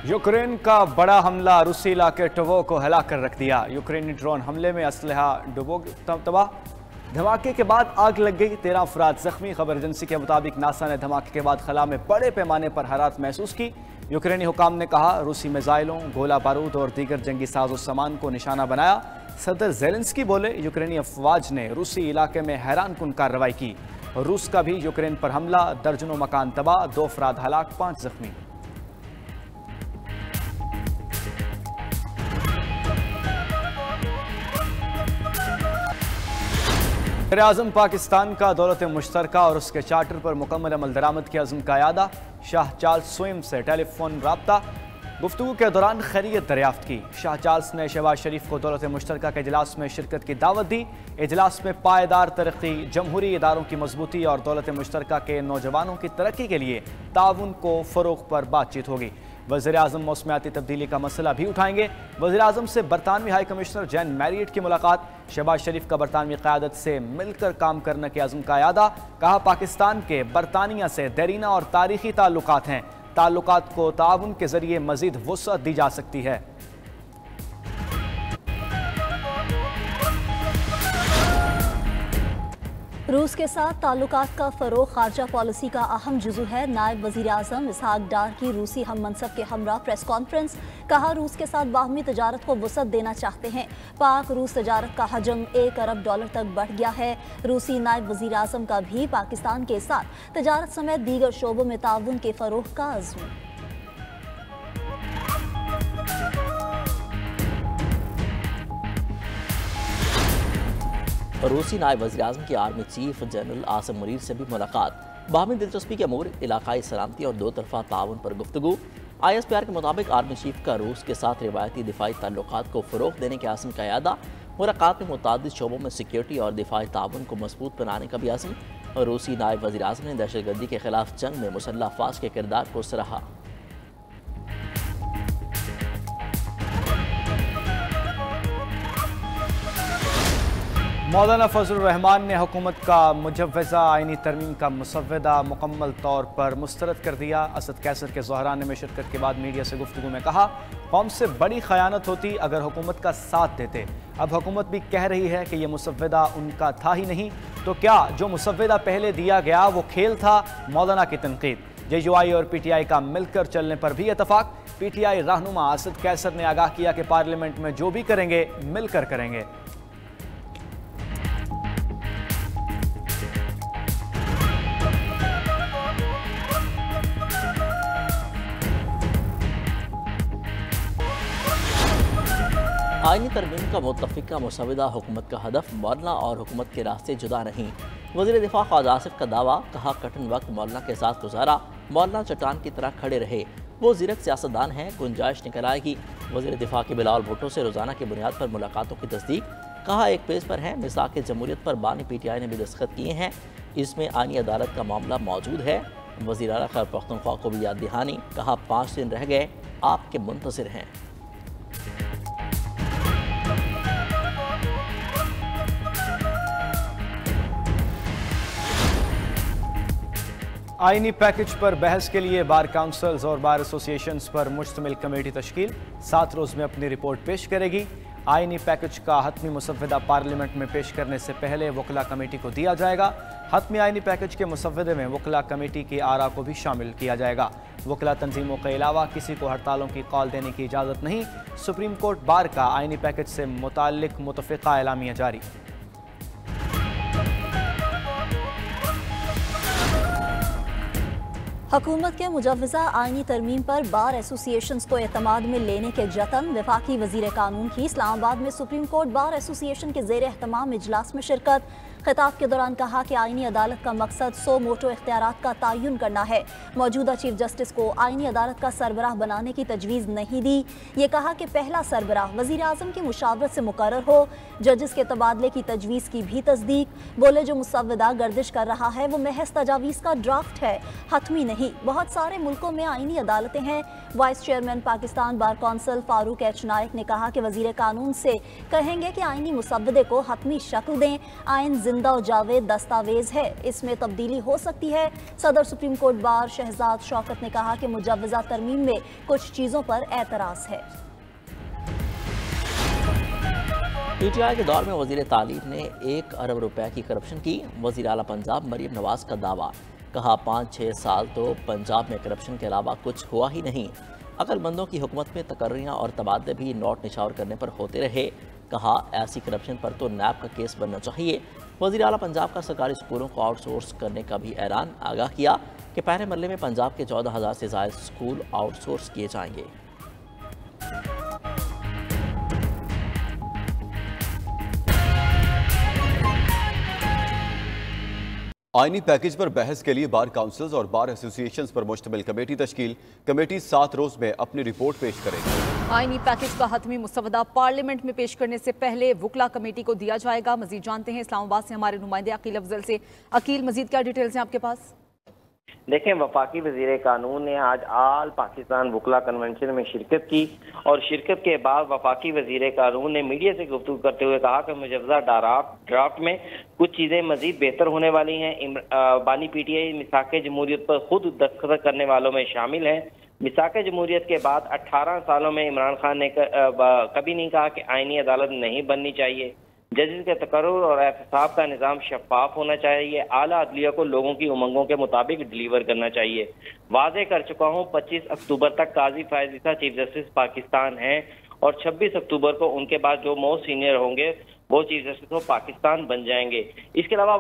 Ukraine का बड़ा हमला रूसी इलाके टोवो को हिला कर रख दिया। यूक्रेनी ड्रोन हमले में असलहा डुबो तबाह। धमाके के बाद आग लग गई, 13 अफराद जख्मी। खबर एजेंसी के मुताबिक नासा ने धमाके के बाद खला में बड़े पैमाने पर हरारत महसूस की। यूक्रेनी हुकाम ने कहा रूसी मिसाइलों, गोला बारूद और दीगर जंगी साजो सामान को निशाना बनाया। सदर ज़ेलेंस्की बोले यूक्रेनी अफवाज ने रूसी इलाके में हैरान कुन कार्रवाई की। रूस का भी यूक्रेन पर हमला, दर्जनों मकान तबाह, 2 अफराद हलाक, 5 जख्मी। वज़ीर-ए-आज़म पाकिस्तान का दौलत मुश्तरका और उसके चार्टर पर मुकम्मल अमल दरामद के अज़्म का यादा। शाह चार्ल्स स्वयं से टेलीफोन राब्ता, गुफ्तगू के दौरान खैरियत दरियाफ्त की। शाह चार्ल्स ने शहबाज शरीफ को दौलत मुश्तरका के इजलास में शिरकत की दावत दी। इजलास में पायदार तरक्की, जमहूरी इदारों की मजबूती और दौलत मुश्तरका के नौजवानों की तरक्की के लिए ताउन को फ़रोग़ पर बातचीत होगी। वज़ीर-ए-आज़म मौसमियाती तब्दीली का मसला भी उठाएंगे। वज़ीर-ए-आज़म से बरतानवी हाई कमिश्नर जैन मैरियट की मुलाकात। शहबाज शरीफ का बरतानवी क़यादत से मिलकर काम करने के अज़्म का यादा। कहा पाकिस्तान के बरतानिया से देरीना और तारीख़ी ताल्लुकात हैं। ताल्लुकात को ताउन के ज़रिए मज़ीद वुसअत दी जा सकती है। रूस के साथ ताल्लुकात का फ़रोग़ ख़ारजा पॉलिसी का अहम जुज़ू है। नायब वज़ीर-ए-आज़म इसहाक डार की रूसी हम मनसब के हमरा प्रेस कॉन्फ्रेंस। कहा रूस के साथ बाहमी तजारत को वुसअत देना चाहते हैं। पाक रूस तजारत का हजम $1 अरब तक बढ़ गया है। रूसी नायब वज़ीर-ए-आज़म का भी पाकिस्तान के साथ तजारत समेत दीगर शोबों में ताउन के फ़रोग़ का अज़्म। रूसी नायब वज़ीर-ए-आज़म की army chief general Asim Munir से भी मुलाकात। बाहमी दिलचस्पी के अमूर, इलाकाई सलामती और 2 तरफ़ा ताउन पर गुफ्तगू। ISPR के मुताबिक आर्मी चीफ का रूस के साथ रिवायती दिफाई ताल्लुकात को फ़रोग़ देने के अज़्म का यादा। मुलाकात में मुतादिद शोबों में सिक्योरिटी और दिफाई ताउन को मजबूत बनाने का भी अज़्म। रूसी नायब वज़ीर-ए-आज़म ने दहशतगर्दी के खिलाफ जंग में मुसल्लह अफ़वाज के किरदार को सराहा। मौलाना फजलुर रहमान ने हुकूमत का मुजव्वज़ा आइनी तरमीम का मुसव्वदा मुकम्मल तौर पर मुस्तरद कर दिया। असद कैसर के ज़हराने में शिरकत के बाद मीडिया से गुफ्तगू में कहा कौम से बड़ी खयानत होती अगर हुकूमत का साथ देते। अब हुकूमत भी कह रही है कि यह मुसव्वदा उनका था ही नहीं, तो क्या जो मुसव्वदा पहले दिया गया वो खेल था? मौलाना की तनकीद। JUI और PTI का मिलकर चलने पर भी इतफाक। PTI रहनुमा असद कैसर ने आगाह किया कि पार्लियामेंट में जो भी करेंगे मिलकर करेंगे। आइनी तरमीम का मुतफ़िका मुसव्वदा हुकूमत का हदफ मौलाना और हुकूमत के रास्ते जुदा नहीं। वज़ीर दिफा ख्वाजा आसिफ का दावा। कहा कठिन वक्त मौलाना के साथ गुजारा, मौलाना चट्टान की तरह खड़े रहे। वो ज़ीरक सियासतदान हैं, गुंजाइश निकल आएगी। वज़ीर दिफा के बिलावल भुट्टो से रोज़ाना की बुनियाद पर मुलाकातों की तस्दीक। कहा एक पेज पर है, मिसाक जमहूरियत पर बानी PTI ने भी दस्तखत किए हैं। इसमें आइनी अदालत का मामला मौजूद है। वज़ीर आला खैबर पख्तूनख्वा को भी याद दहानी। कहा 5 दिन रह गए, आपके मुंतज़िर हैं। आइनी पैकेज पर बहस के लिए बार काउंसिल्स और बार एसोसिएशंस पर मुश्तमिल कमेटी तश्कील 7 रोज़ में अपनी रिपोर्ट पेश करेगी। आइनी पैकेज का हतमी मुसव्वदा पार्लियामेंट में पेश करने से पहले वकला कमेटी को दिया जाएगा। हतमी आइनी पैकेज के मुसव्वदे में वकला कमेटी की आरा को भी शामिल किया जाएगा। वकला तंजीमों के अलावा किसी को हड़तालों की कॉल देने की इजाज़त नहीं। सुप्रीम कोर्ट बार का आइनी पैकेज से मुताल्लिक मुतफ़िक़ा एलामिया जारी। हुकूमत के मुजव्वज़ा आइनी तरमीम पर बार एसोसिएशंस को एतमाद में लेने के जतन। वफाकी वज़ीर कानून की इस्लामाबाद में सुप्रीम कोर्ट बार एसोसिएशन के ज़ेर एहतमाम इजलास में शिरकत। खिताब के दौरान कहा कि आइनी अदालत का मकसद 100 मोटो इख्तियारात का तयन करना है। मौजूदा चीफ जस्टिस को आइनी अदालत का सरबराह बनाने की तजवीज़ नहीं दी। ये कहा कि पहला सरबराह वज़ीर-ए-आज़म की मुशावरत से मुकर्रर हो। जजेस के तबादले की तजवीज़ की भी तस्दीक। बोले जो मुसव्वदा गर्दिश कर रहा है वो महज तजावीज़ का ड्राफ्ट है, हतमी नहीं। बहुत सारे मुल्कों में आइनी अदालतें हैं। Vice chairman Pakistan bar council Farooq H Naik ने कहा कि वज़ीर कानून से कहेंगे कि आइनी मुसव्वदे को हतमी शक्ल दें। आइन जिंदा और जावेद दस्तावेज है, इसमें तब्दीली हो सकती है। सदर supreme court bar Shahzad Shaukat ने कहा कि मुजव्वजा तरमीम में कुछ चीजों पर एतराज है। पीटीआई के दौर में वजीर तालीम ने 1 अरब रुपए की करप्शन की। वजीर आला पंजाब मरीम नवाज का दावा, कहा 5-6 साल तो पंजाब में करप्शन के अलावा कुछ हुआ ही नहीं। अक्लमंदों की हुकूमत में तकर्रियाँ और तबादले भी नोट निछावर करने पर होते रहे। कहा ऐसी करप्शन पर तो नैब का केस बनना चाहिए। वजीर आला पंजाब का सरकारी स्कूलों को आउटसोर्स करने का भी ऐलान। आगाह किया कि पहले मरले में पंजाब के 14,000 से ज़ायद स्कूल आउटसोर्स किए जाएंगे। आईनी पैकेज पर बहस के लिए बार काउंसिल्स और बार एसोसिएशंस पर मुश्तमिल कमेटी तश्कील। कमेटी 7 रोज में अपनी रिपोर्ट पेश करेगी। आईनी पैकेज का हतमी मुसवदा पार्लियामेंट में पेश करने से पहले वुकला कमेटी को दिया जाएगा। मजीद जानते हैं इस्लामाबाद से हमारे नुमाइंदे अकील अफजल से। अकील, मजीद क्या डिटेल्स हैं आपके पास? देखें, वफाकी वज़ीर कानून ने आज आल पाकिस्तान वुकला कन्वेंशन में शिरकत की और शिरकत के बाद वफाकी वज़ीर कानून ने मीडिया से गुफ्तगू करते हुए कहा कि मुजव्वज़ा ड्राफ्ट में कुछ चीज़ें मजीद बेहतर होने वाली हैं। बानी पीटीआई मिसाक़ जमहूरियत पर खुद दस्तखत करने वालों में शामिल हैं। मिसाक़ जमहूरियत के बाद 18 सालों में इमरान खान ने कभी नहीं कहा कि आईनी अदालत नहीं बननी चाहिए। जजेस के तकर्रुर और एहतसाब का निज़ाम शफाफ होना चाहिए। आला अदलिया को लोगों की उमंगों के मुताबिक डिलीवर करना चाहिए। वाज़े कर चुका हूँ 25 अक्टूबर तक काजी फायज़ ईसा चीफ जस्टिस पाकिस्तान हैं और 26 अक्टूबर को उनके बाद जो मोस्ट सीनियर होंगे वो चीफ जस्टिस वो पाकिस्तान बन जाएंगे। इसके अलावा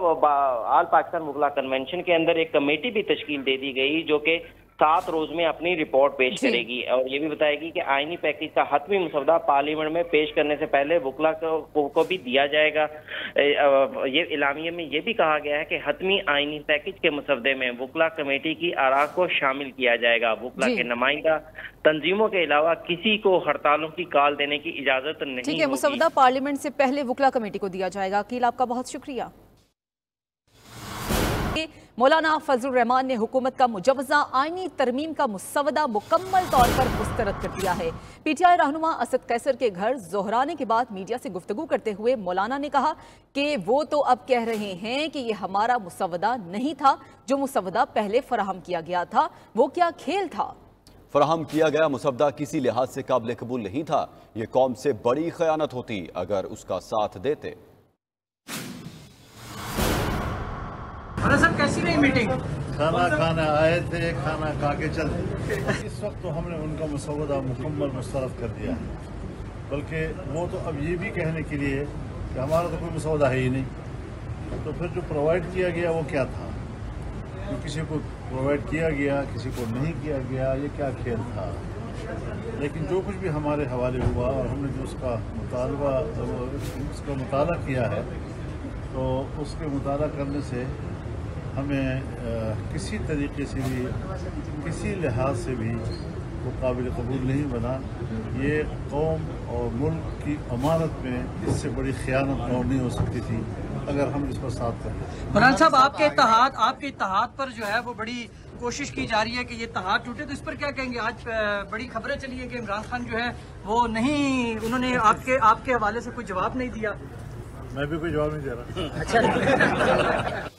आल पाकिस्तान वुकला कन्वेंशन के अंदर एक कमेटी भी तश्कील दे दी गई जो कि 7 रोज में अपनी रिपोर्ट पेश करेगी और ये भी बताएगी कि आईनी पैकेज का हतमी मसौदा पार्लियामेंट में पेश करने से पहले वुकला को भी दिया जाएगा। ये इलामिया में ये भी कहा गया है कि हतमी आईनी पैकेज के मसौदे में वुकला कमेटी की आरा को शामिल किया जाएगा। वुकला के नुमाइंदा तंजीमों के अलावा किसी को हड़तालों की कॉल देने की इजाजत नहीं। ठीक है, मसौदा पार्लियामेंट से पहले वुकला कमेटी को दिया जाएगा। अकील, आपका बहुत शुक्रिया। मौलाना फजलुर रहमान ने हुकूमत का मुजव्वज़ा आईनी तरमीम का मुसवदा मुकम्मल तौर पर मुस्तरद कर दिया है। पीटीआई रहनुमा असद कैसर के घर जोहराने के बाद मीडिया से गुफ्तगू करते हुए मौलाना ने कहा कि वो तो अब कह रहे हैं कि ये हमारा मुसवदा नहीं था, जो मुसवदा पहले फराहम किया गया था वो क्या खेल था। फराहम किया गया मुसवदा किसी लिहाज से काबिल कबूल नहीं था। ये कौम से बड़ी खयानत होती अगर उसका साथ देते। सब कैसी रही मीटिंग? खाना खाना आए थे, खाना खा के चलते। इस वक्त तो हमने उनका मसौदा मुकम्मल मुस्तरद कर दिया है, बल्कि वो तो अब ये भी कहने के लिए कि हमारा तो कोई मसौदा है ही नहीं। तो फिर जो प्रोवाइड किया गया वो क्या था? तो किसी को प्रोवाइड किया गया, किसी को नहीं किया गया, ये क्या खेल था? लेकिन जो कुछ भी हमारे हवाले हुआ और हमने जो उसका मुताला किया है, तो उसके मुताला करने से हमें किसी तरीके से भी, किसी लिहाज से भी वो काबिल कबूल नहीं बना। ये कौम और मुल्क की अमानत में इससे बड़ी खयानत और नहीं हो सकती थी अगर हम इस पर साथ करते। फरहान साहब, आपके इत्तेहाद पर जो है वो बड़ी कोशिश की जा रही है कि ये इत्तेहाद टूटे, तो इस पर क्या कहेंगे? आज बड़ी खबरें चली है कि इमरान खान जो है वो नहीं, उन्होंने आपके हवाले से कोई जवाब नहीं दिया। मैं भी कोई जवाब नहीं दे रहा। अच्छा।